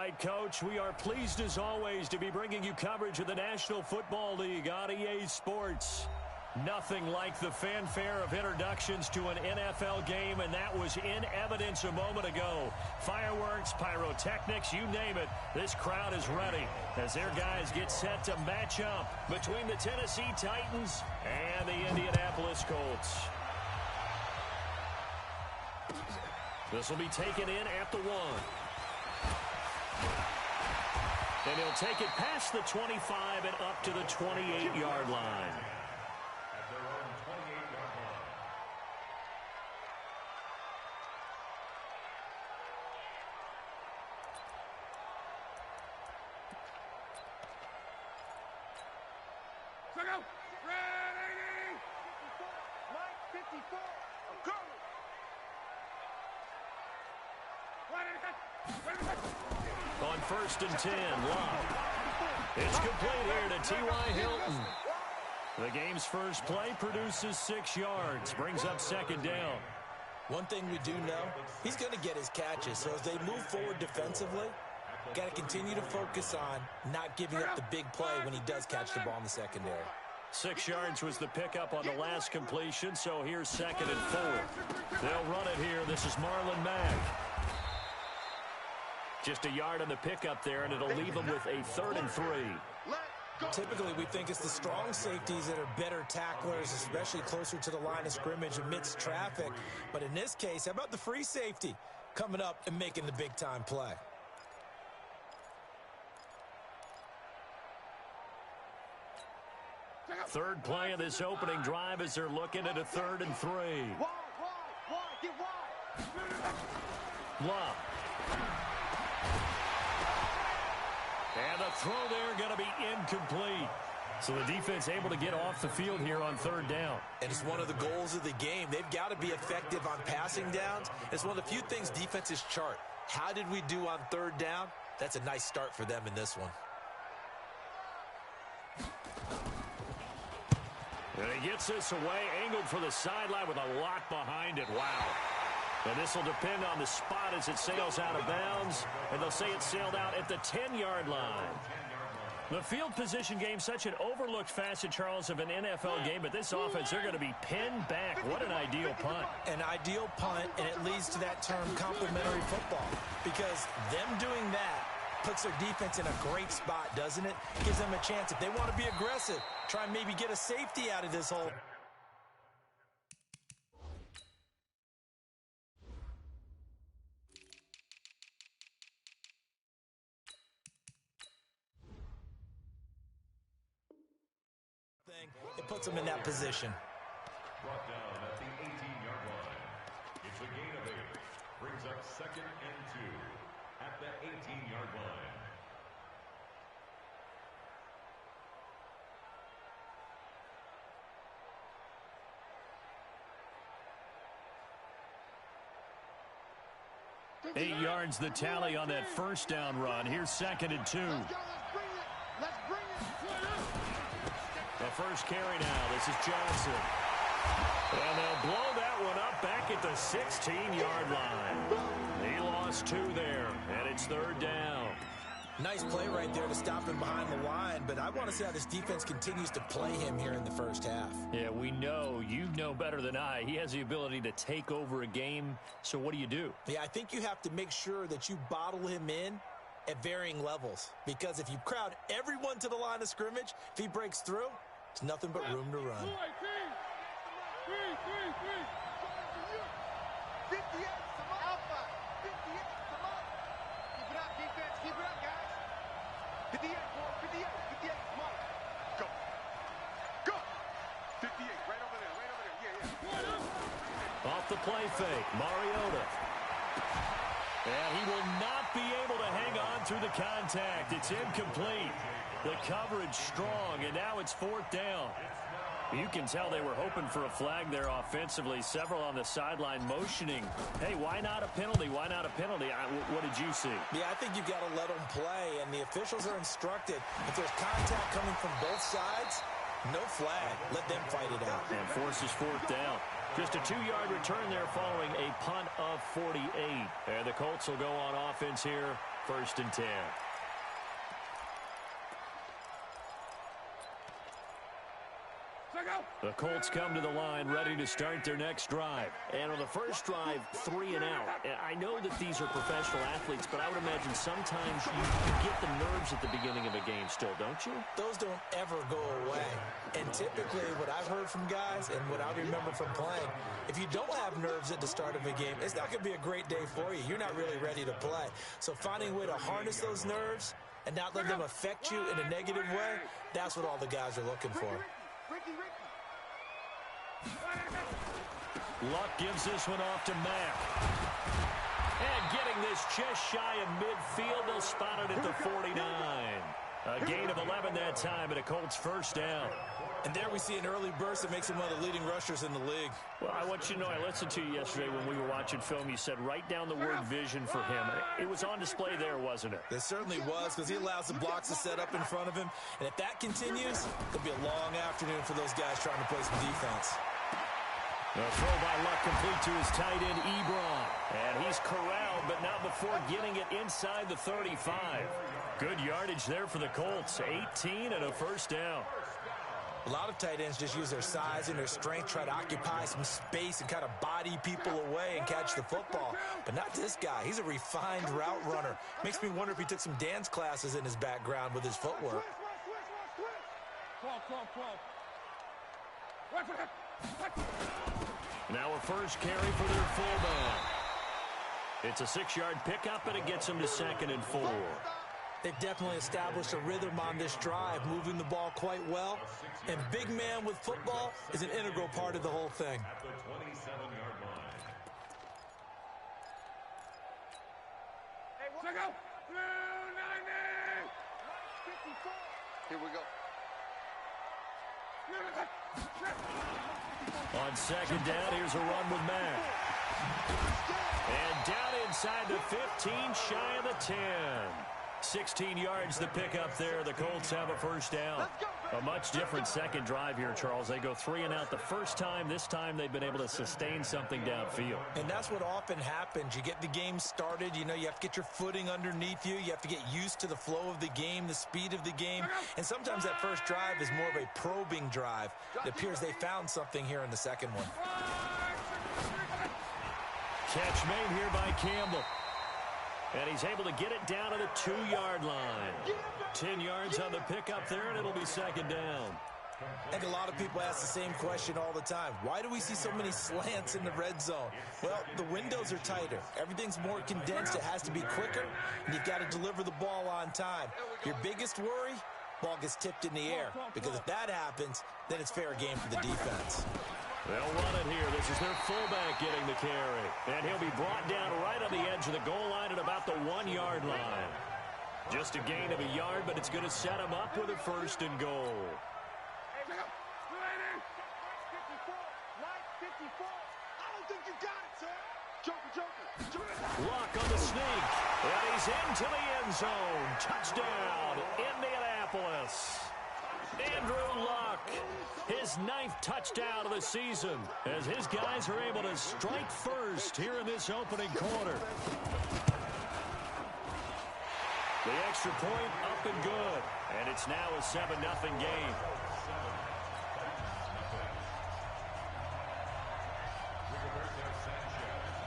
right, Coach. We are pleased, as always, to be bringing you coverage of the National Football League on EA Sports. Nothing like the fanfare of introductions to an NFL game, and that was in evidence a moment ago. Fireworks, pyrotechnics, you name it. This crowd is ready as their guys get set to match up between the Tennessee Titans and the Indianapolis Colts. This will be taken in at the 1. And he'll take it past the 25 and up to the 28-yard line. On 1st and 10, Love. It's complete here to T.Y. Hilton. The game's first play produces 6 yards, brings up 2nd down. One thing we do know, he's going to get his catches. So as they move forward defensively, got to continue to focus on not giving up the big play when he does catch the ball in the secondary. 6 yards was the pickup on the last completion, so here's 2nd and 4. They'll run it here. This is Marlon Mack. Just a yard on the pickup there, and it'll leave them with a 3rd and 3. Typically, we think it's the strong safeties that are better tacklers, especially closer to the line of scrimmage amidst traffic. But in this case, how about the free safety coming up and making the big-time play? Third play of this opening drive as they're looking at a 3rd and 3. Love. And the throw there going to be incomplete. So the defense able to get off the field here on 3rd down. And it's one of the goals of the game. They've got to be effective on passing downs. It's one of the few things defenses chart. How did we do on 3rd down? That's a nice start for them in this one. And he gets this away, angled for the sideline with a lot behind it. Wow. And this will depend on the spot as it sails out of bounds. And they'll say it sailed out at the 10-yard line. The field position game, such an overlooked facet, Charles, of an NFL game. But this offense, they're going to be pinned back. What an ideal punt. An ideal punt, and it leads to that term complementary football. Because them doing that puts their defense in a great spot, doesn't it? Gives them a chance, if they want to be aggressive, try and maybe get a safety out of this hole. It puts them in that position. Brought down at the 18-yard line. It's a gain of 8. Brings up 2nd and 2 at the 18-yard line. Eight yards the tally on that 1st down run. Here's 2nd and 2. The first carry now. This is Johnson. And they'll blow that one up back at the 16-yard line. He lost 2 there, and it's 3rd down. Nice play right there to stop him behind the line, but I want to see how this defense continues to play him here in the first half. Yeah, we know. You know better than I. He has the ability to take over a game, so what do you do? Yeah, I think you have to make sure that you bottle him in at varying levels, because if you crowd everyone to the line of scrimmage, if he breaks through, it's nothing but room to run. Off the play fake, Mariota. And he will not be able to hang on through the contact. It's incomplete. The coverage strong, and now it's 4th down. You can tell they were hoping for a flag there offensively. Several on the sideline motioning. Hey, why not a penalty? Why not a penalty? What did you see? Yeah, I think you've got to let them play, and the officials are instructed. If there's contact coming from both sides, no flag. Let them fight it out. And forces 4th down. Just a 2-yard return there following a punt of 48. And the Colts will go on offense here 1st and 10. The Colts come to the line ready to start their next drive. And on the first drive, 3 and out. I know that these are professional athletes, but I would imagine sometimes you get the nerves at the beginning of a game still, don't you? Those don't ever go away. And typically what I've heard from guys and what I remember from playing, if you don't have nerves at the start of a game, it's not going to be a great day for you. You're not really ready to play. So finding a way to harness those nerves and not let them affect you in a negative way, that's what all the guys are looking for. Luck gives this one off to Mack. And getting this just shy of midfield, they'll spot it at the 49. A gain of 11 that time, and a Colts 1st down. And there we see an early burst that makes him one of the leading rushers in the league. Well, I want you to know, I listened to you yesterday when we were watching film. You said write down the word vision for him. It was on display there, wasn't it? It certainly was, because he allows the blocks to set up in front of him. And if that continues, it'll be a long afternoon for those guys trying to play some defense. The throw by Luck complete to his tight end, Ebron. And he's corralled, but not before getting it inside the 35. Good yardage there for the Colts. 18 and a 1st down. A lot of tight ends just use their size and their strength, try to occupy some space and kind of body people away and catch the football. But not this guy. He's a refined route runner. Makes me wonder if he took some dance classes in his background with his footwork. Now a first carry for their fullback. It's a 6-yard pickup, and it gets them to 2nd and 4. They've definitely established a rhythm on this drive, moving the ball quite well. And big man with football is an integral part of the whole thing. At the 27-yard line. Here we go. On 2nd down, here's a run with Mack. And down inside the 15, shy of the 10. 16 yards the pickup there. The Colts have a 1st down. A much different second drive here, Charles. They go 3 and out the first time. This time they've been able to sustain something downfield. And that's what often happens. You get the game started. You know, you have to get your footing underneath you. You have to get used to the flow of the game, the speed of the game. And sometimes that first drive is more of a probing drive. It appears they found something here in the second one. Catch made here by Campbell. And he's able to get it down to the 2-yard line. 10 yards on the pickup there, and it'll be 2nd down. I think a lot of people ask the same question all the time. Why do we see so many slants in the red zone? Well, the windows are tighter. Everything's more condensed. It has to be quicker, and you've got to deliver the ball on time. Your biggest worry? Ball gets tipped in the air, because if that happens, then it's fair game for the defense. They'll run it here. This is their fullback getting the carry. And he'll be brought down right on the edge of the goal line at about the 1-yard line. Just a gain of a yard, but it's going to set him up with a 1st and goal. Luck on the sneak. And he's into the end zone. Touchdown, Indianapolis. Andrew Luck, his 9th touchdown of the season, as his guys are able to strike first here in this opening quarter. The extra point up and good, and it's now a 7-0 game.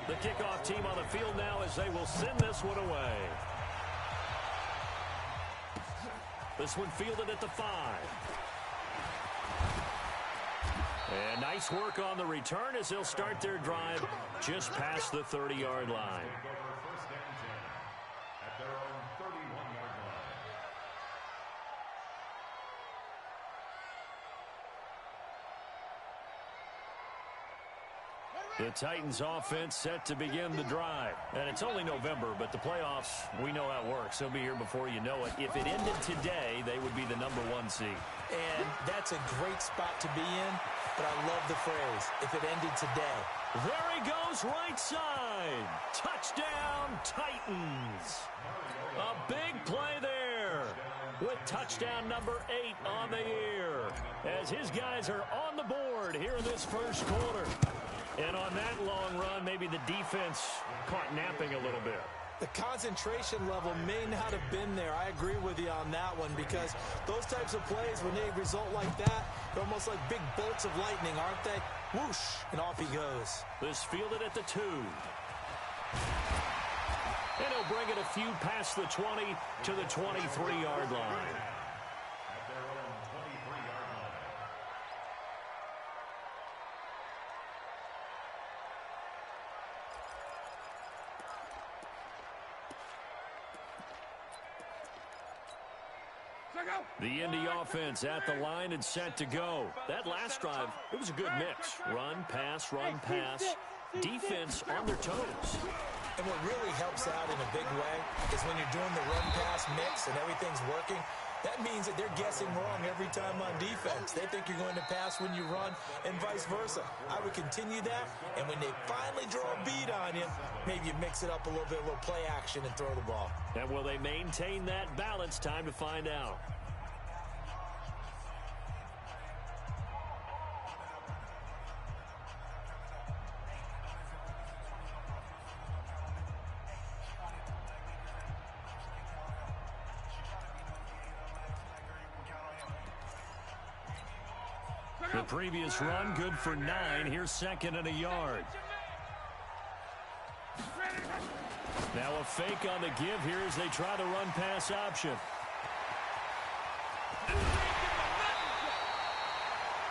The kickoff team on the field now as they will send this one away. This one fielded at the 5. And nice work on the return as they'll start their drive just past the 30-yard line. First and 10 at their own 31-yard line. The Titans offense set to begin the drive. And it's only November, but the playoffs, we know how it works. They'll be here before you know it. If it ended today, they would be the #1 seed. And that's a great spot to be in, but I love the phrase, if it ended today. There he goes, right side. Touchdown, Titans. A big play there with touchdown number 8 on the year as his guys are on the board here in this first quarter. And on that long run, maybe the defense caught napping a little bit. The concentration level may not have been there. I agree with you on that one because those types of plays, when they result like that, they're almost like big bolts of lightning, aren't they? Whoosh, and off he goes. This fielded at the 2. And he'll bring it a few past the 20 to the 23-yard line. At their own 23-yard line. The Indy offense at the line and set to go. That last drive, it was a good mix. Run, pass, defense on their toes. And what really helps out in a big way is when you're doing the run-pass mix and everything's working, that means that they're guessing wrong every time on defense. They think you're going to pass when you run and vice versa. I would continue that, and when they finally draw a beat on you, maybe you mix it up a little bit, a little play action, and throw the ball. And will they maintain that balance? Time to find out. The previous run, good for 9. Here's 2nd and a yard. Now a fake on the give here as they try the run-pass option.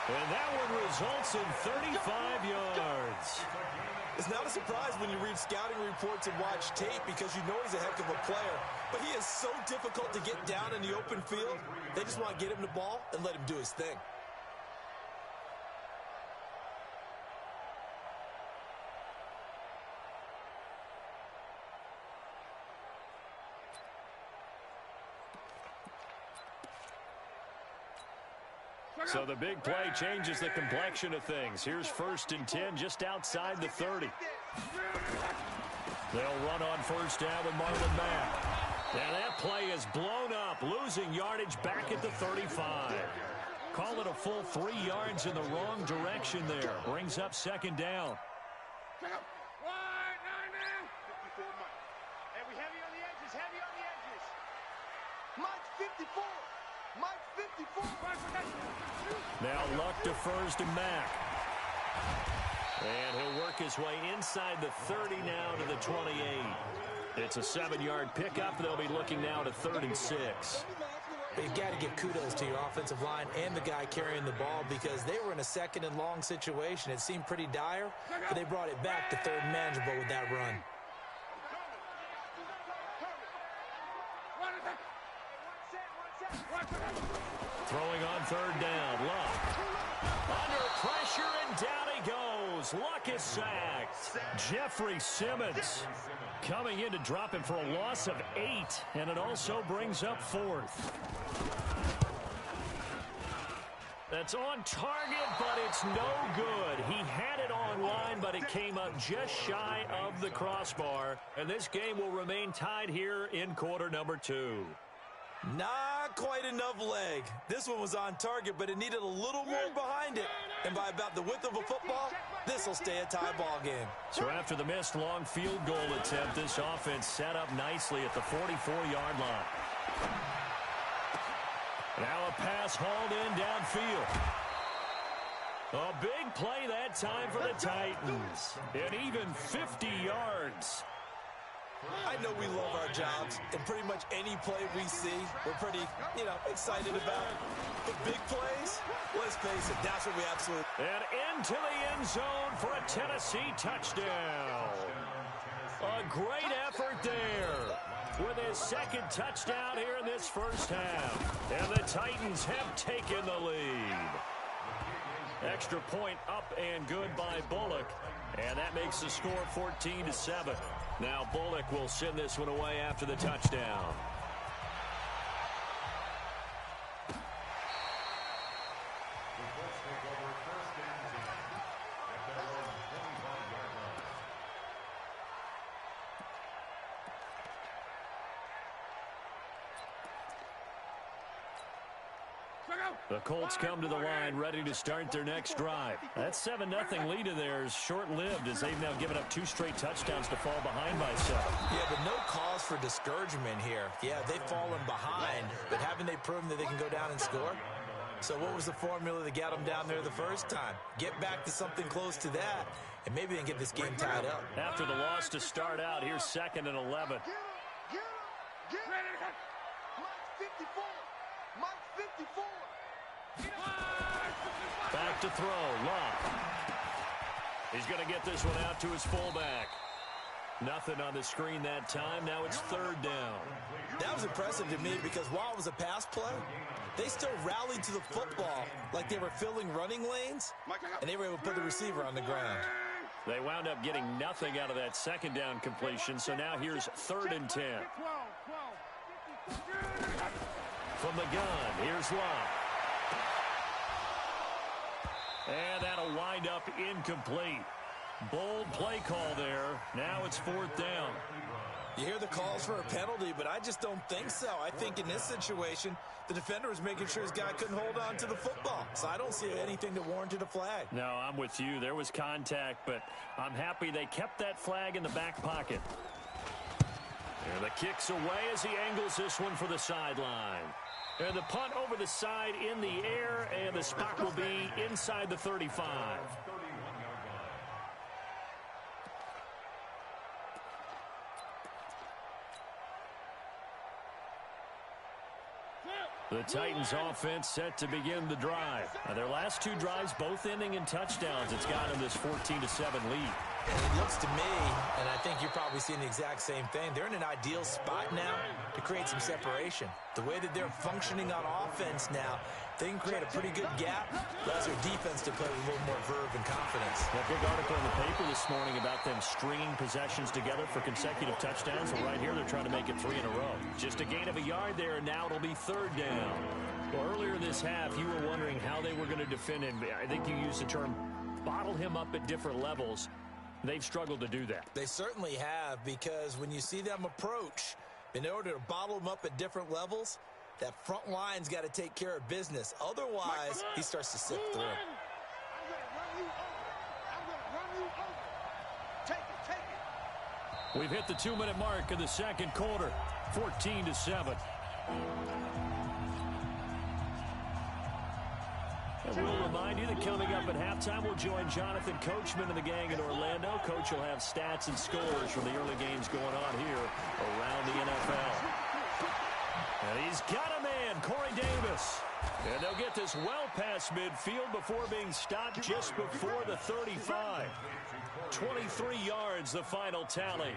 And that one results in 35 yards. It's not a surprise when you read scouting reports and watch tape because you know he's a heck of a player. But he is so difficult to get down in the open field. They just want to get him the ball and let him do his thing. So the big play changes the complexion of things. Here's 1st and 10 just outside the 30. They'll run on 1st down with Marlon Mack. And that play is blown up, losing yardage back at the 35. Call it a full 3 yards in the wrong direction there. Brings up 2nd down. Now Luck defers to Mack. And he'll work his way inside the 30 now to the 28. It's a 7-yard pickup. They'll be looking now to 3rd and 6. You've got to give kudos to your offensive line and the guy carrying the ball because they were in a 2nd and long situation. It seemed pretty dire, but they brought it back to 3rd and manageable with that run. Throwing on 3rd down, Luck. Under pressure, and down he goes. Luck is sacked. Jeffrey Simmons coming in to drop him for a loss of 8, and it also brings up 4th. That's on target, but it's no good. He had it on line, but it came up just shy of the crossbar, and this game will remain tied here in quarter number 2. Not quite enough leg. This one was on target, but it needed a little more behind it. And by about the width of a football, this will stay a tie ball game. So after the missed long field goal attempt, this offense set up nicely at the 44-yard line. Now a pass hauled in downfield. A big play that time for the Titans. And even 50 yards. I know we love our jobs, and pretty much any play we see, we're pretty, excited about. But big plays, let's face it, that's what we absolutely... And into the end zone for a Tennessee touchdown. A great effort there with his 2nd touchdown here in this first half. And the Titans have taken the lead. Extra point up and good by Bullock. And that makes the score 14-7. Now Bullock will send this one away after the touchdown. The Colts come to the line ready to start their next drive. That 7-0 lead of theirs short-lived as they've now given up 2 straight touchdowns to fall behind by 7. Yeah, but no call for discouragement here. Yeah, they've fallen behind, but haven't they proven that they can go down and score? So what was the formula that got them down there the first time? Get back to something close to that, and maybe they can get this game tied up. After the loss to start out, here's 2nd and 11. Back to throw, Love. He's going to get this one out to his fullback. Nothing on the screen that time. Now it's 3rd down. That was impressive to me because while it was a pass play, they still rallied to the football like they were filling running lanes, and they were able to put the receiver on the ground. They wound up getting nothing out of that 2nd down completion, so now here's 3rd and 10. From the gun, here's Love. And that'll wind up incomplete. Bold play call there. Now it's 4th down. You hear the calls for a penalty, but I just don't think so. I think in this situation, the defender was making sure his guy couldn't hold on to the football. So I don't see anything that warranted a flag. No, I'm with you. There was contact, but I'm happy they kept that flag in the back pocket. And the kick's away as he angles this one for the sideline. And the punt over the side in the air, and the spot will be inside the 35. The Titans offense set to begin the drive. Now, their last 2 drives both ending in touchdowns. It's got them this 14-7 lead. And it looks to me, and I think you're probably seeing the exact same thing, they're in an ideal spot now to create some separation. The way that they're functioning on offense now, they can create a pretty good gap, allows their defense to play with a little more verve and confidence. A big article in the paper this morning about them stringing possessions together for consecutive touchdowns. Well, right here, they're trying to make it 3 in a row. Just a gain of a yard there, and now it'll be 3rd down. Well, earlier this half, you were wondering how they were going to defend him. I think you used the term bottle him up at different levels. They've struggled to do that. They certainly have, because when you see them approach, in order to bottle them up at different levels, that front line's got to take care of business. Otherwise, he starts to sift through. We've hit the 2-minute mark of the 2nd quarter, 14-7. And we'll remind you that coming up at halftime, we'll join Jonathan Coachman and the gang in Orlando. Coach will have stats and scores from the early games going on here around the NFL. And he's got a man, Corey Davis. And they'll get this well past midfield before being stopped just before the 35. 23 yards, the final tally.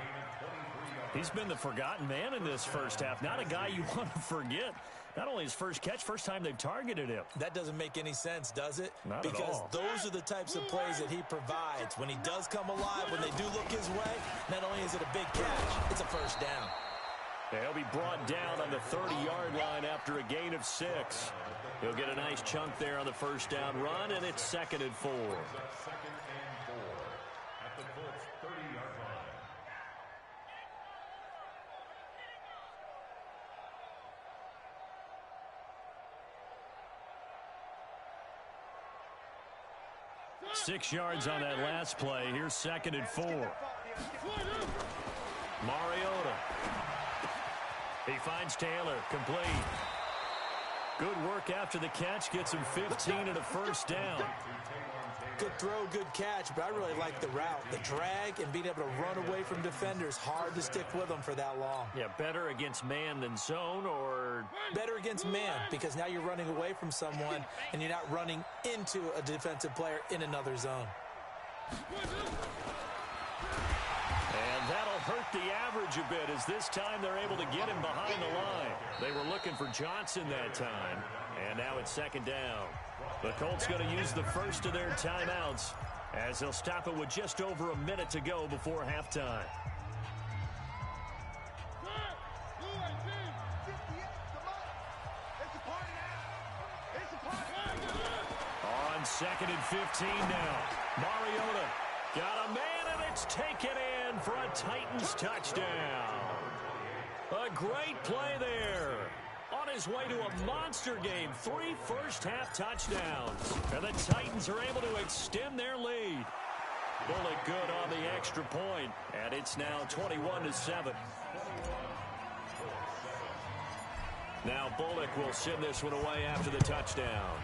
He's been the forgotten man in this first half. Not a guy you want to forget. Not only his first catch, first time they've targeted him. That doesn't make any sense, does it? Not because at all. Those are the types of plays that he provides. When he does come alive, when they do look his way, not only is it a big catch, it's a first down. He'll be brought down on the 30-yard line after a gain of 6. He'll get a nice chunk there on the first down run, and it's 2nd and 4. 2nd and 4 at the Colts 30-yard line. Six yards on that last play. Here's 2nd and 4. Mariota. He finds Taylor, complete. Good work after the catch, gets him 15 and a first down. Good throw, good catch, but I really like the route. The drag and being able to run away from defenders, hard to stick with them for that long. Yeah, better against man than zone, or better against man, because now you're running away from someone and you're not running into a defensive player in another zone. And that'll hurt the average a bit, as this time they're able to get him behind the line. They were looking for Johnson that time, and now it's 2nd down. The Colts going to use the first of their timeouts, as they'll stop it with just over a minute to go before halftime. On 2nd and 15 now. Mariota got a man, and it's taken in for a Titans touchdown. A great play there. On his way to a monster game, 3 first-half touchdowns. And the Titans are able to extend their lead. Bullet good on the extra point, and it's now 21-7. Now Bullock will send this one away after the touchdown.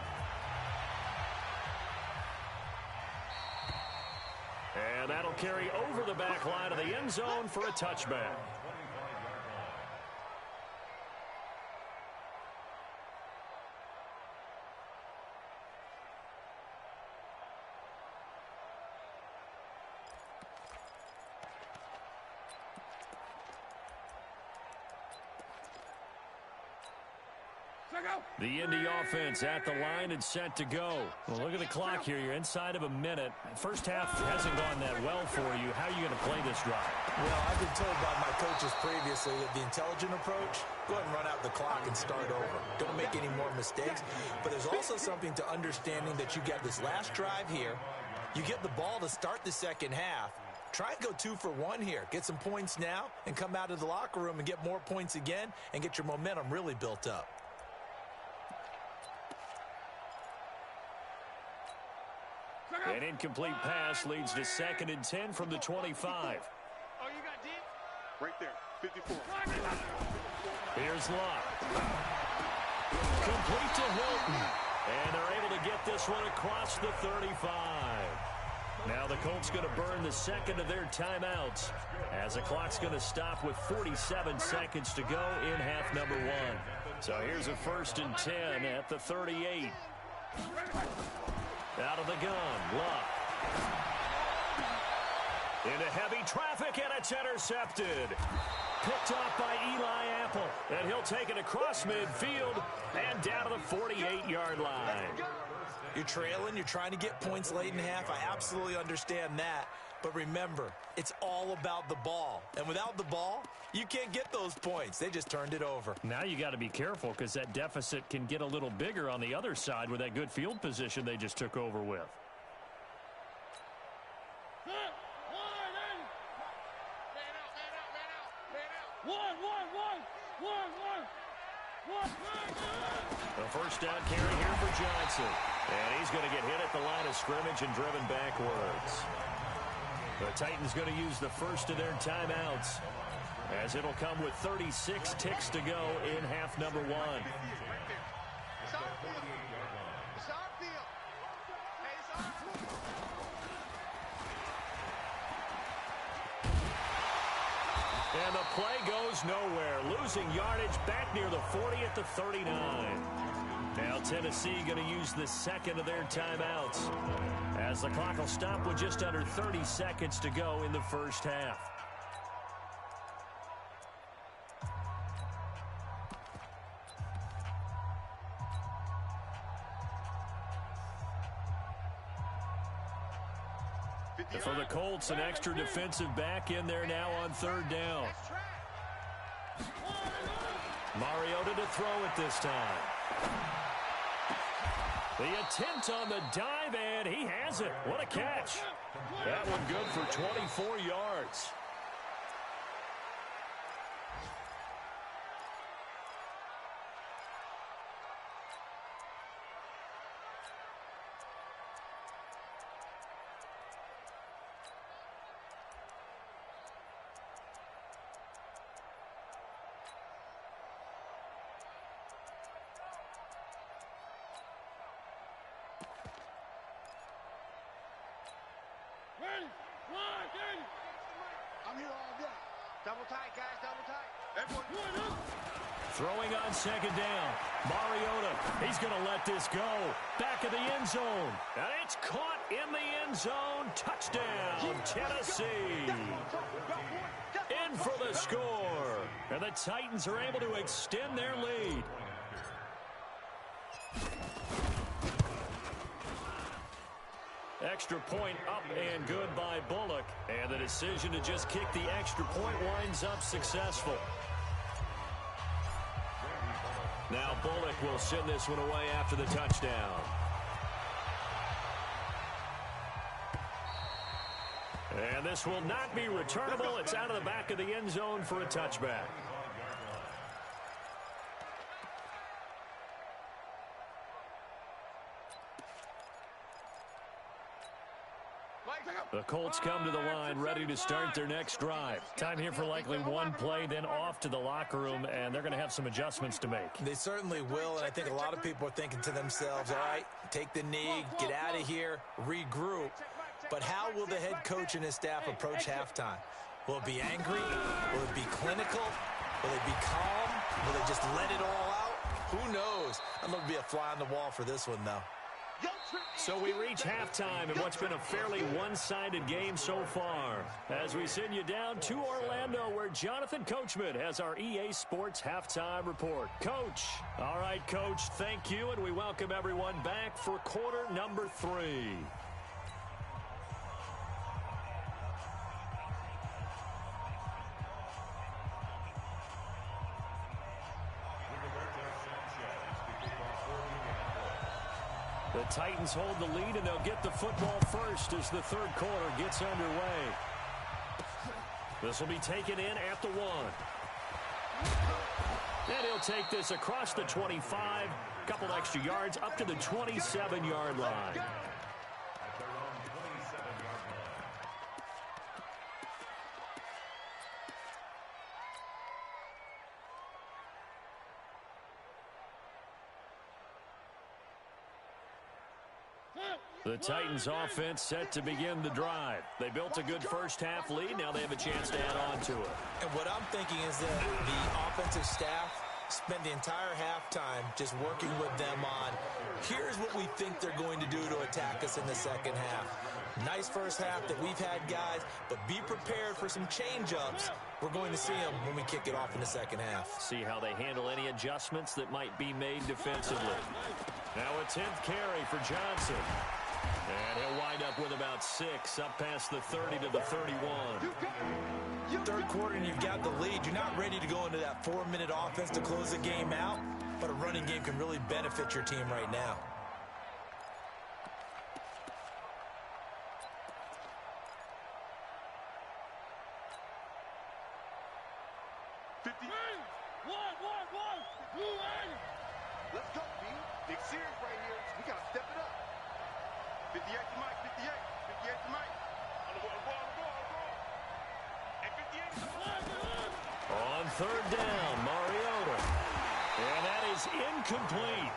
And that'll carry over the back line of the end zone for a touchback. The Indy offense at the line and set to go. Well, look at the clock here. You're inside of a minute. First half hasn't gone that well for you. How are you going to play this drive? Well, I've been told by my coaches previously that the intelligent approach, go ahead and run out the clock and start over. Don't make any more mistakes. But there's also something to understanding that you get this last drive here. You get the ball to start the second half. Try and go 2 for 1 here. Get some points now and come out of the locker room and get more points again and get your momentum really built up. An incomplete pass leads to 2nd and 10 from the 25. Oh, you got deep? Right there, 54. Here's Locke. Complete to Hilton. And they're able to get this one across the 35. Now the Colts going to burn the second of their timeouts as the clock's going to stop with 47 seconds to go in half number 1. So here's a 1st and 10 at the 38. Out of the gun, Luck. Into heavy traffic, and it's intercepted. Picked off by Eli Apple. And he'll take it across midfield and down to the 48-yard line. You're trailing. You're trying to get points late in half. I absolutely understand that. But remember, it's all about the ball. And without the ball, you can't get those points. They just turned it over. Now you got to be careful because that deficit can get a little bigger on the other side with that good field position they just took over with. A first down carry here for Johnson. And he's going to get hit at the line of scrimmage and driven backwards. The Titans going to use the first of their timeouts as it'll come with 36 ticks to go in half number 1. And the play goes nowhere, losing yardage back near the 40 at the 39. Now Tennessee going to use the second of their timeouts as the clock will stop with just under 30 seconds to go in the first half. For the Colts, an extra defensive back in there now on 3rd down. Mariota to throw it this time. The attempt on the dive, and he has it. What a catch. That one good for 24 yards. I'm here all day. Double tight, guys, double tight. Everyone. Throwing on 2nd down. Mariota, he's going to let this go. Back of the end zone. And it's caught in the end zone. Touchdown, Tennessee. In for the score. And the Titans are able to extend their lead. Extra point up and good by Bullock. And the decision to just kick the extra point winds up successful. Now Bullock will send this one away after the touchdown. And this will not be returnable. It's out of the back of the end zone for a touchback. The Colts come to the line ready to start their next drive. Time here for likely one play, then off to the locker room, and they're going to have some adjustments to make. They certainly will, and I think a lot of people are thinking to themselves, all right, take the knee, get out of here, regroup. But how will the head coach and his staff approach halftime? Will it be angry? Will it be clinical? Will they be calm? Will they just let it all out? Who knows? I'm going to be a fly on the wall for this one, though. So we reach halftime in what's been a fairly one-sided game so far. As we send you down to Orlando, where Jonathan Coachman has our EA Sports Halftime Report. Coach. All right, Coach, thank you, and we welcome everyone back for quarter number 3. The Titans hold the lead, and they'll get the football first as the third quarter gets underway. This will be taken in at the 1. And he'll take this across the 25, a couple extra yards up to the 27-yard line. The Titans offense set to begin the drive. They built a good first-half lead. Now they have a chance to add on to it. And what I'm thinking is that the offensive staff spent the entire halftime just working with them on, here's what we think they're going to do to attack us in the second half. Nice first half that we've had, guys, but be prepared for some change-ups. We're going to see them when we kick it off in the second half. See how they handle any adjustments that might be made defensively. Now a 10th carry for Johnson. And he'll wind up with about 6, up past the 30 to the 31. Third quarter and you've got the lead. You're not ready to go into that 4-minute offense to close the game out, but a running game can really benefit your team right now. Let's go, B. Big series right here. We got to step it up. 58 to Mike, 58. 58 to Mike. On the ball. And 58 to Mike. On third down, Mariota. And that is incomplete.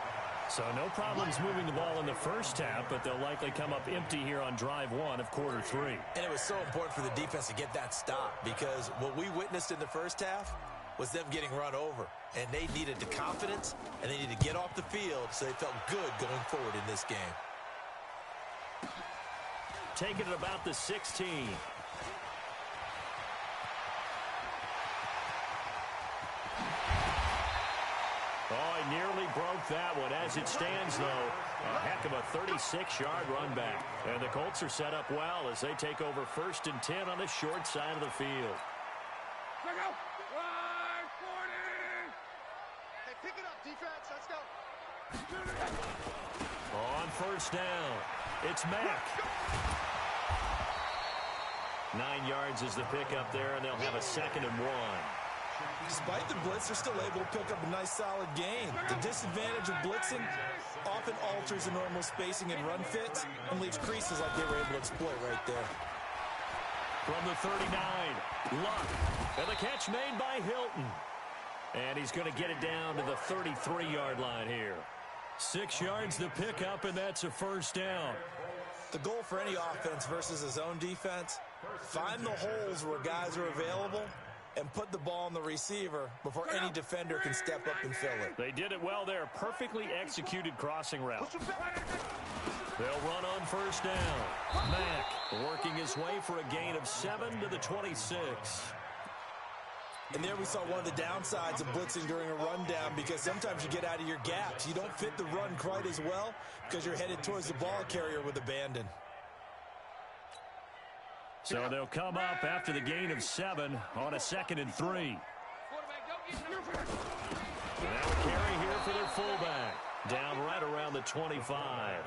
So no problems moving the ball in the first half, but they'll likely come up empty here on drive 1 of quarter 3. And it was so important for the defense to get that stop, because what we witnessed in the first half was them getting run over. And they needed the confidence, and they needed to get off the field so they felt good going forward in this game. Taking it about the 16. Oh, he nearly broke that one. As it stands, though, a heck of a 36-yard run back. And the Colts are set up well as they take over 1st and 10 on the short side of the field. Hey, pick it up, defense. Let's go. On first down, it's Mack. 9 yards is the pickup there, and they'll have a 2nd and 1. Despite the blitz, they're still able to pick up a nice, solid gain. The disadvantage of blitzing often alters the normal spacing and run fits and leaves creases like they were able to exploit right there. From the 39, Luck. And the catch made by Hilton. And he's going to get it down to the 33-yard line here. 6 yards the pickup, and that's a first down. The goal for any offense versus a zone defense, find the holes where guys are available and put the ball on the receiver before any defender can step up and fill it. They did it well there. Perfectly executed crossing route. They'll run on first down. Mack working his way for a gain of 7 to the 26. And there we saw one of the downsides of blitzing during a rundown, because sometimes you get out of your gaps. You don't fit the run quite as well because you're headed towards the ball carrier with abandon. So they'll come up after the gain of 7 on a 2nd and 3. Now a carry here for their fullback. Down right around the 25.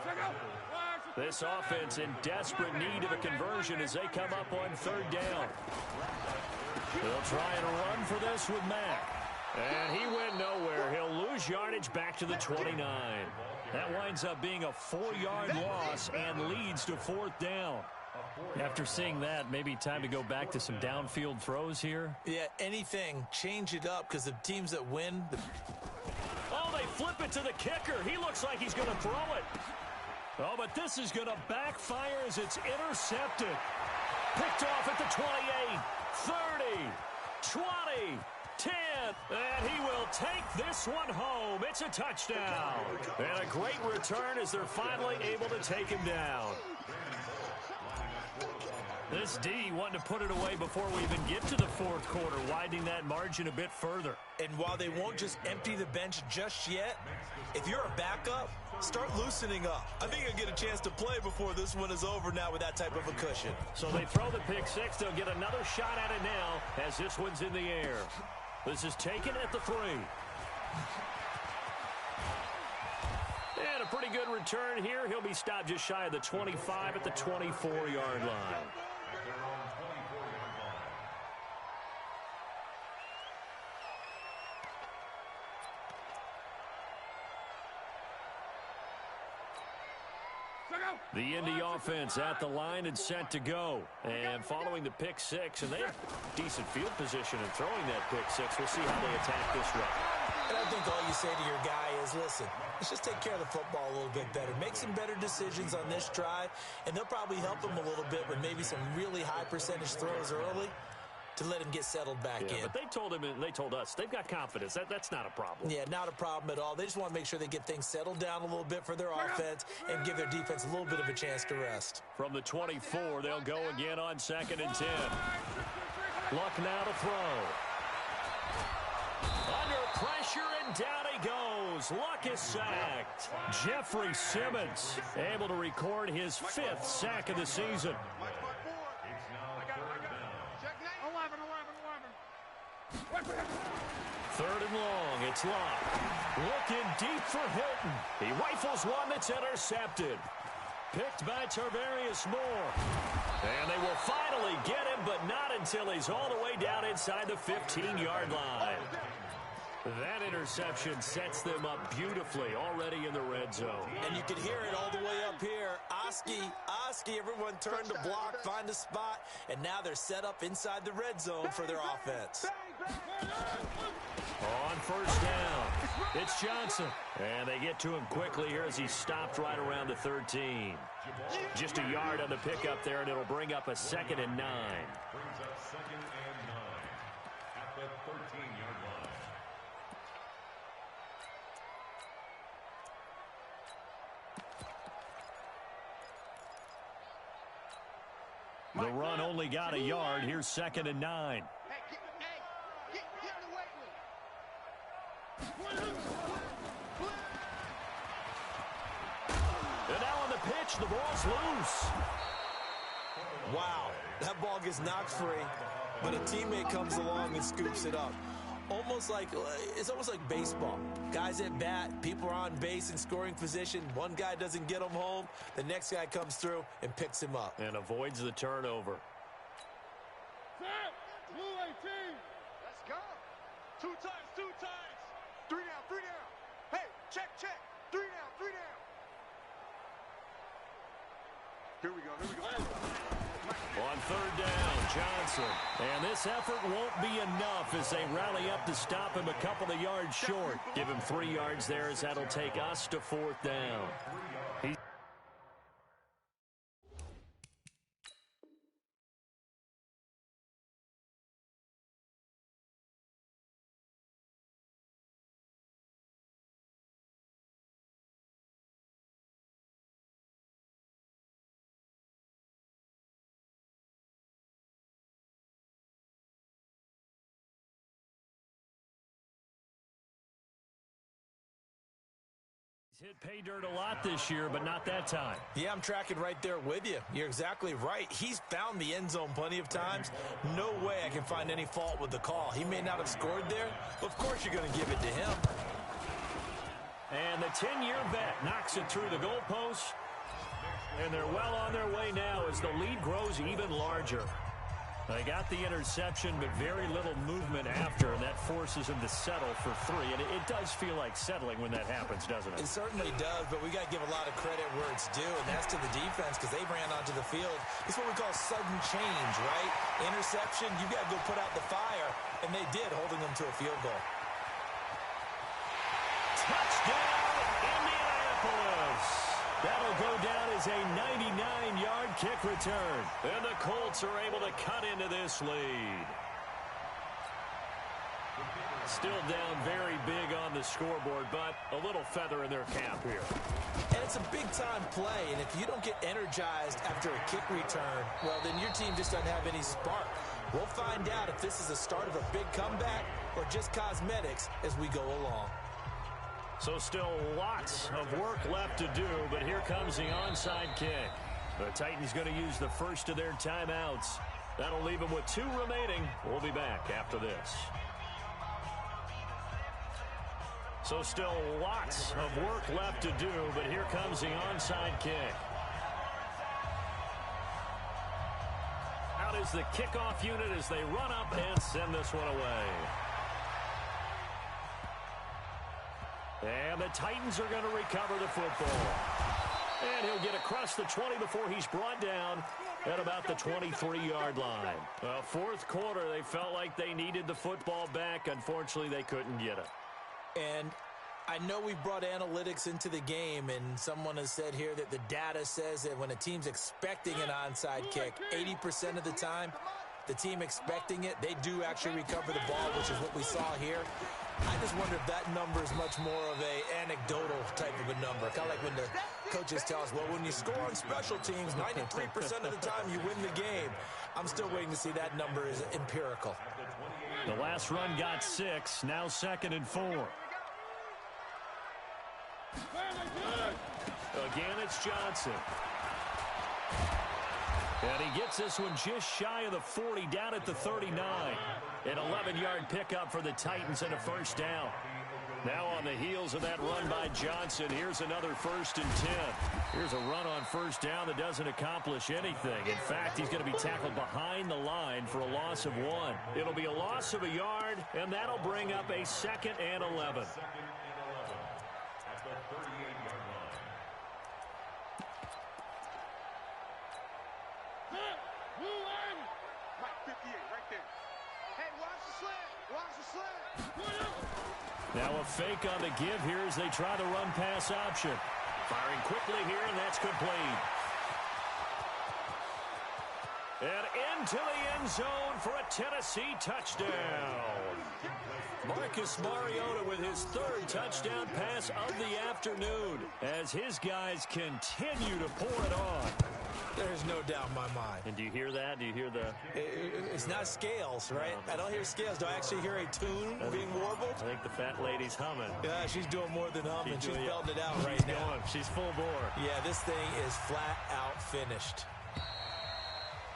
This offense in desperate need of a conversion as they come up on third down. They'll try and run for this with Mack. And he went nowhere. He'll lose yardage back to the 29. That winds up being a 4-yard loss and leads to 4th down. After seeing that, maybe time to go back to some downfield throws here. Yeah, anything. Change it up because the teams that win. Oh, they flip it to the kicker. He looks like he's going to throw it. Oh, but this is going to backfire as it's intercepted. Picked off at the 28, 30, 20, 10, and he will take this one home. It's a touchdown. And a great return as they're finally able to take him down. This D wanting to put it away before we even get to the fourth quarter, widening that margin a bit further. And while they won't just empty the bench just yet, if you're a backup, start loosening up. I think you'll get a chance to play before this one is over now with that type of a cushion. So they throw the pick six. They'll get another shot at it now as this one's in the air. This is taken at the 3. And a pretty good return here. He'll be stopped just shy of the 25 at the 24-yard line. The Indy offense at the line and set to go. And following the pick six, and they have decent field position in throwing that pick six. We'll see how they attack this run. And I think all you say to your guy is, listen, let's just take care of the football a little bit better. Make some better decisions on this drive, and they'll probably help him a little bit with maybe some really high percentage throws early to let him get settled back in. But they told him and they told us they've got confidence. That's not a problem. Yeah, not a problem at all. They just want to make sure they get things settled down a little bit for their offense and give their defense a little bit of a chance to rest. From the 24, they'll go again on 2nd and 10. Luck now to throw. Under pressure, and down he goes. Luck is sacked. Jeffrey Simmons able to record his 5th sack of the season. Third and long, it's Luck. Looking deep for Hilton. He rifles one that's intercepted. Picked by Tarvarius Moore. And they will finally get him, but not until he's all the way down inside the 15-yard line. That interception sets them up beautifully already in the red zone. And you can hear it all the way up here. Oski, everyone turned to block, find a spot, and now they're set up inside the red zone for their offense. On first down, it's Johnson. And they get to him quickly here as he stopped right around the 13. Just a yard on the pickup there, and it'll bring up a 2nd and 9. Brings up 2nd and 9 at the 13-yard line. The run only got a yard. Here's 2nd and 9. And now on the pitch, the ball's loose. Wow, that ball gets knocked free, but a teammate comes along and scoops it up. It's almost like baseball. Guys at bat, people are on base in scoring position. One guy doesn't get him home. The next guy comes through and picks him up. And avoids the turnover. Set, Blue 18. Let's go. 2 times, 2 times. 3 down, 3 down. Hey, check. 3 down, 3 down. Here we go. On third down, Johnson. And this effort won't be enough as they rally up to stop him a couple of yards short. Give him 3 yards there as that'll take us to 4th down. Hit pay dirt a lot this year, but not that time. Yeah, I'm tracking right there with you. You're exactly right. He's found the end zone plenty of times. No way I can find any fault with the call. He may not have scored there, but of course you're going to give it to him. And the 10-year vet knocks it through the goalpost. And they're well on their way now as the lead grows even larger. They got the interception, but very little movement after, and that forces him to settle for 3. And it does feel like settling when that happens, doesn't it? It certainly does, but we got to give a lot of credit where it's due, and that's to the defense because they ran onto the field. It's what we call sudden change, right? Interception, you got to go put out the fire, and they did, holding them to a field goal. Touchdown, Indianapolis! That'll go down as a 99-yard kick return. And the Colts are able to cut into this lead. Still down very big on the scoreboard, but a little feather in their cap here. And it's a big-time play, and if you don't get energized after a kick return, well, then your team just doesn't have any spark. We'll find out if this is the start of a big comeback or just cosmetics as we go along. So still lots of work left to do, but here comes the onside kick. The Titans going to use the first of their timeouts. That'll leave them with 2 remaining. We'll be back after this. So still lots of work left to do, but here comes the onside kick. Out is the kickoff unit as they run up and send this one away. And the Titans are going to recover the football. And he'll get across the 20 before he's brought down at about the 23-yard line. Well, fourth quarter, they felt like they needed the football back. Unfortunately, they couldn't get it. And I know we've brought analytics into the game, and someone has said here that the data says that when a team's expecting an onside kick, 80% of the time, the team expecting it, they do actually recover the ball, which is what we saw here. I just wonder if that number is much more of a anecdotal type of a number. Kind of like when the coaches tell us, well, when you score on special teams, 93% of the time you win the game. I'm still waiting to see that number is empirical. The last run got 6, now 2nd and 4. Again, it's Johnson. And he gets this one just shy of the 40, down at the 39. An 11-yard pickup for the Titans and a first down. Now on the heels of that run by Johnson, here's another 1st and 10. Here's a run on first down that doesn't accomplish anything. In fact, he's going to be tackled behind the line for a loss of 1. It'll be a loss of a yard, and that'll bring up a 2nd and 11. Now a fake on the give here as they try the run-pass option. Firing quickly here, and that's complete. And into the end zone for a Tennessee touchdown. Marcus Mariota with his 3rd touchdown pass of the afternoon as his guys continue to pour it on. There's no doubt in my mind. And do you hear that? Do you hear the... It's not scales, right? I don't hear scales. Do I actually hear a tune being warbled? I think the fat lady's humming. Yeah, she's doing more than humming. She's belting it out right now. now. She's full bore. Yeah, this thing is flat out finished.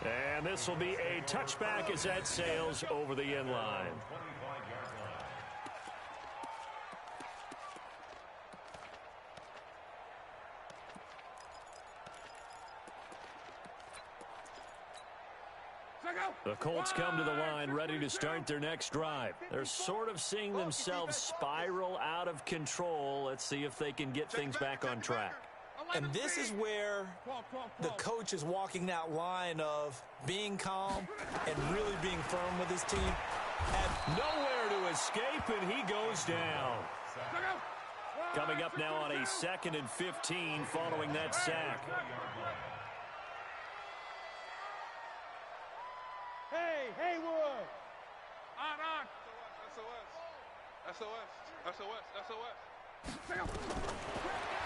And this will be a touchback as that sails over the end line. The Colts come to the line ready to start their next drive. They're sort of seeing themselves spiral out of control. Let's see if they can get things back on track. And this is where the coach is walking that line of being calm and really being firm with his team. And nowhere to escape, and he goes down. Coming up now on a 2nd and 15 following that sack. Hey, Haywood! On. SOS. SOS. SOS. SOS.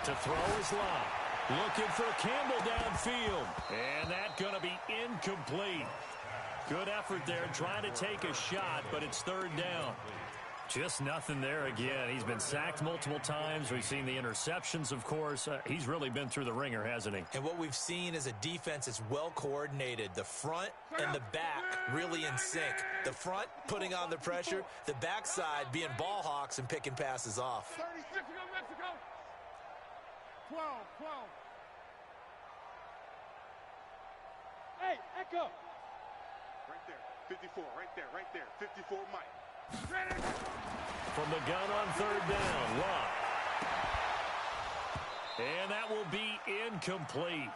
To throw is Lott. Looking for Campbell downfield. And that's going to be incomplete. Good effort there trying to take a shot, but it's 3rd down. Just nothing there again. He's been sacked multiple times. We've seen the interceptions, of course. He's really been through the ringer, hasn't he? And what we've seen is a defense that's well coordinated. The front and the back really in sync. The front putting on the pressure. The backside being ball hawks and picking passes off. 36 Mexico. 12. Hey, Echo. Right there. 54. Right there. 54 Mike. from the gun on third down. Luck. And that will be incomplete.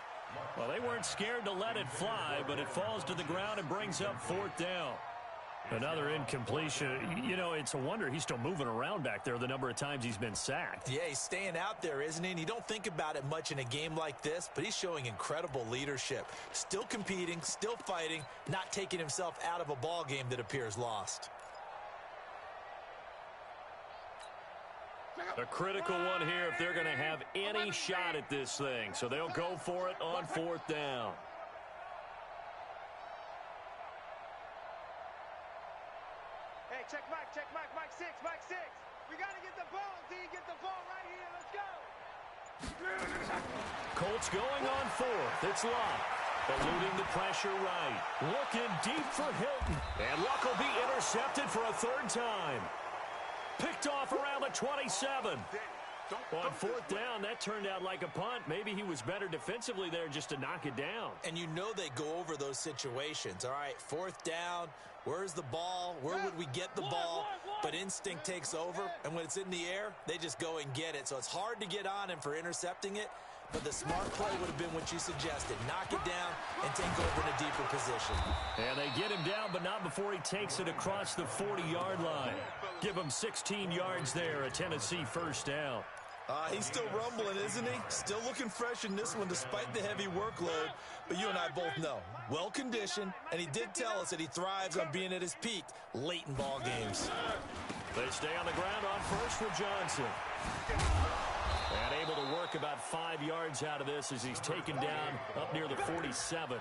Well, they weren't scared to let it fly, but it falls to the ground and brings up fourth down. Another incompletion. You know, it's a wonder he's still moving around back there the number of times he's been sacked. Yeah, he's staying out there, isn't he? And you don't think about it much in a game like this, but he's showing incredible leadership. Still competing, still fighting, not taking himself out of a ball game that appears lost. A critical one here if they're going to have any shot at this thing. So they'll go for it on fourth down. Hey, check Mike 6, Mike 6. We got to get the ball, D. Get the ball right here. Let's go. Colts going on fourth. It's Luck. Eluding the pressure right. Looking deep for Hilton. And Luck will be intercepted for a third time. Picked off around the 27. On fourth down, that turned out like a punt. Maybe he was better defensively there just to knock it down. And you know they go over those situations. All right, fourth down, where's the ball? Where would we get the ball? But instinct takes over, and when it's in the air, they just go and get it. So it's hard to get on him for intercepting it, but the smart play would have been what you suggested. Knock it down and take over in a deeper position. And they get him down, but not before he takes it across the 40-yard line. Give him 16 yards there, a Tennessee first down. He's still rumbling, isn't he? Still looking fresh in this one despite the heavy workload. But you and I both know, well-conditioned, and he did tell us that he thrives on being at his peak late in ball games. They stay on the ground on first for Johnson. And able to work about 5 yards out of this as he's taken down up near the 47.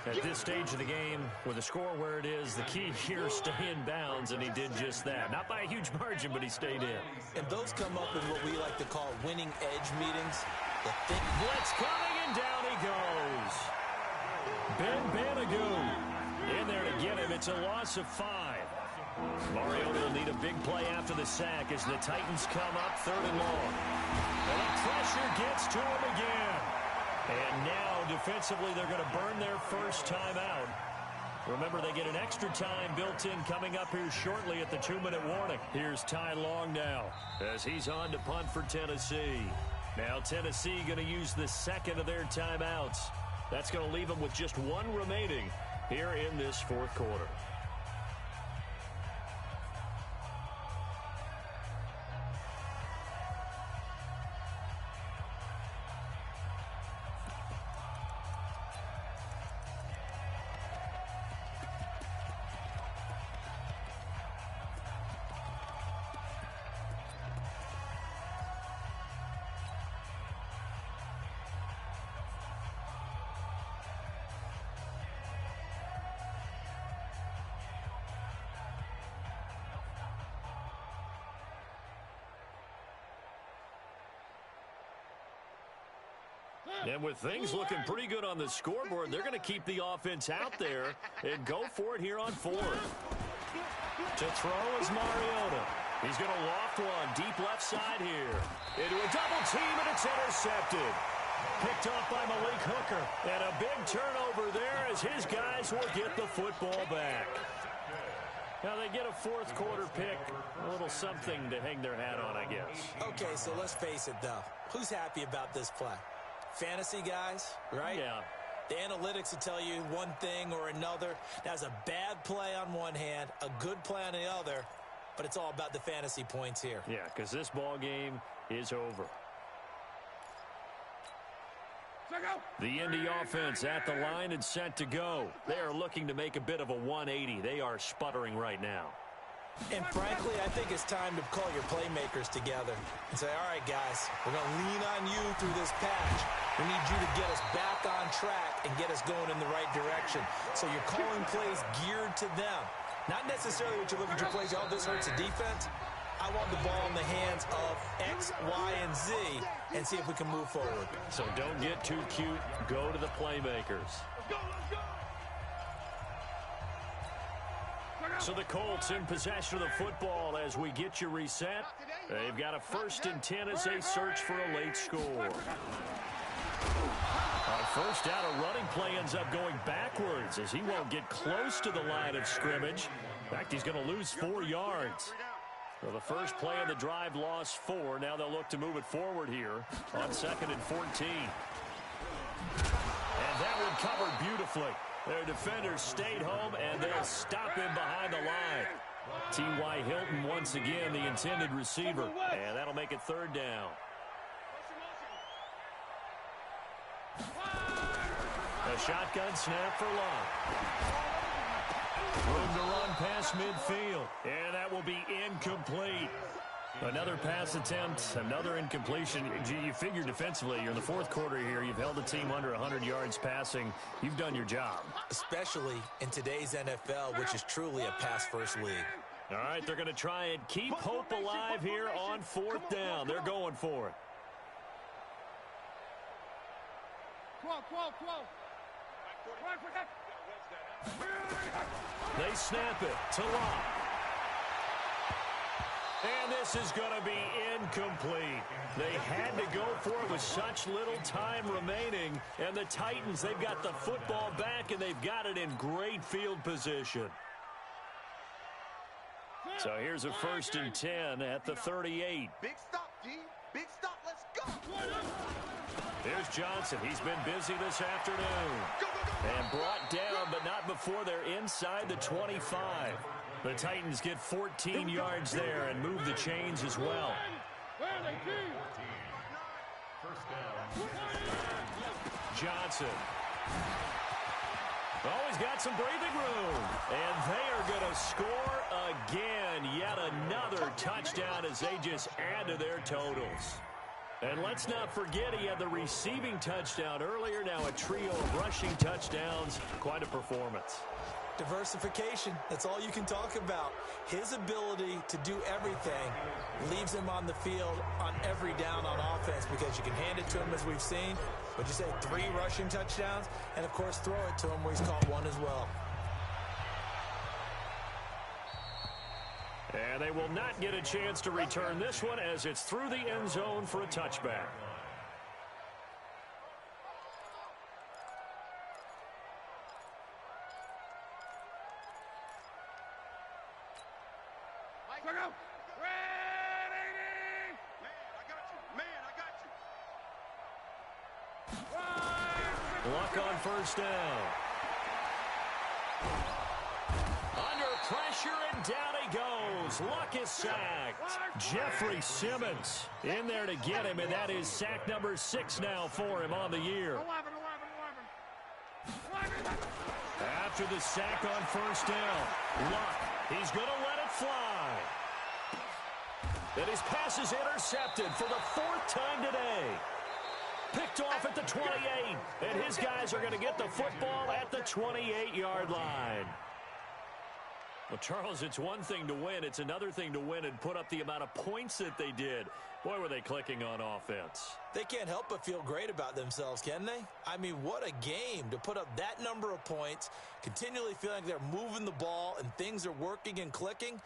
At this stage of the game, with the score where it is, the key here, stay in bounds, and he did just that. Not by a huge margin, but he stayed in. And those come up in what we like to call winning edge meetings. The thick blitz coming, and down he goes. Ben Banagoo in there to get him. It's a loss of 5. Mariota will need a big play after the sack as the Titans come up third and long. And the pressure gets to him again. And now, defensively, they're going to burn their first time out. Remember, they get an extra time built in coming up here shortly at the 2-minute warning. Here's Ty Long now as he's on to punt for Tennessee. Now, Tennessee going to use the second of their timeouts. That's going to leave them with just one remaining here in this fourth quarter. And with things looking pretty good on the scoreboard, they're going to keep the offense out there and go for it here on fourth. To throw is Mariota. He's going to loft one deep left side here. Into a double team, and it's intercepted. Picked off by Malik Hooker. And a big turnover there as his guys will get the football back. Now they get a fourth quarter pick. A little something to hang their hat on, I guess. Okay, so let's face it, though. Who's happy about this play? Fantasy guys, right? Yeah. The analytics will tell you one thing or another. That's a bad play on one hand, a good play on the other, but it's all about the fantasy points here. Yeah, because this ball game is over. The Indy offense at the line and set to go. They are looking to make a bit of a 180. They are sputtering right now. And frankly, I think it's time to call your playmakers together and say, all right, guys, we're going to lean on you through this patch. We need you to get us back on track and get us going in the right direction. So you're calling plays geared to them. Not necessarily what you look at your plays, oh, this hurts the defense. I want the ball in the hands of X, Y, and Z and see if we can move forward. So don't get too cute. Go to the playmakers. So the Colts in possession of the football as we get you reset. They've got a 1st and 10 as they search for a late score. On first down, a running play ends up going backwards as he won't get close to the line of scrimmage. In fact, he's going to lose 4 yards. Well, the first play of the drive lost 4. Now they'll look to move it forward here on 2nd and 14. And that one covered beautifully. Their defenders stayed home, and they'll stop him behind the line. T.Y. Hilton once again the intended receiver, and that'll make it 3rd down. A shotgun snap for Locke. Room to run past midfield, and that will be incomplete. Another pass attempt, another incompletion. You figure defensively, you're in the 4th quarter here. You've held the team under 100 yards passing. You've done your job. Especially in today's NFL, which is truly a pass-first league. All right, they're going to try and keep hope alive here on 4th down. They're going for it. 12. They snap it to Locke. And this is going to be incomplete. They had to go for it with such little time remaining. And the Titans, they've got the football back, and they've got it in great field position. So here's a 1st and 10 at the 38. Big stop, D. Big stop. Let's go. Here's Johnson. He's been busy this afternoon. And brought down, but not before they're inside the 25. The Titans get 14 yards there and move the chains as well. Johnson. Oh, he's got some breathing room. And they are going to score again. Yet another touchdown as they just add to their totals. And let's not forget he had the receiving touchdown earlier. Now a trio of rushing touchdowns. Quite a performance. Diversification, that's all you can talk about. His ability to do everything leaves him on the field on every down on offense because you can hand it to him as we've seen. But you say 3 rushing touchdowns, and of course throw it to him where he's caught 1 as well. And they will not get a chance to return this one as it's through the end zone for a touchback. Luck on 1st down. Under pressure, and down he goes. Luck is sacked. Jeffrey Simmons in there to get him, and that is sack number 6 now for him on the year. After the sack on 1st down, Luck, he's going to let it fly. And his pass is intercepted for the 4th time today. Picked off at the 28, and his guys are going to get the football at the 28-yard line. Well, Charles, it's one thing to win. It's another thing to win and put up the amount of points that they did. Boy, were they clicking on offense. They can't help but feel great about themselves, can they? I mean, what a game to put up that number of points, continually feeling like they're moving the ball and things are working and clicking.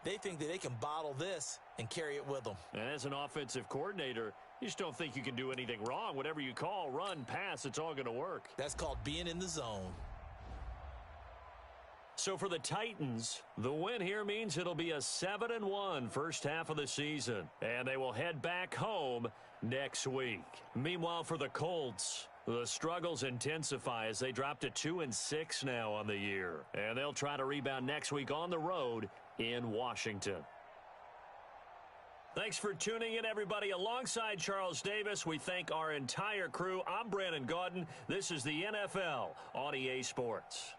They think that they can bottle this and carry it with them. And as an offensive coordinator, you just don't think you can do anything wrong. Whatever you call, run, pass, it's all going to work. That's called being in the zone. So for the Titans, the win here means it'll be a 7-1 first half of the season. And they will head back home next week. Meanwhile, for the Colts, the struggles intensify as they drop to 2-6 now on the year. And they'll try to rebound next week on the road in Washington. Thanks for tuning in, everybody. Alongside Charles Davis, we thank our entire crew. I'm Brandon Gaudin. This is the NFL on EA Sports.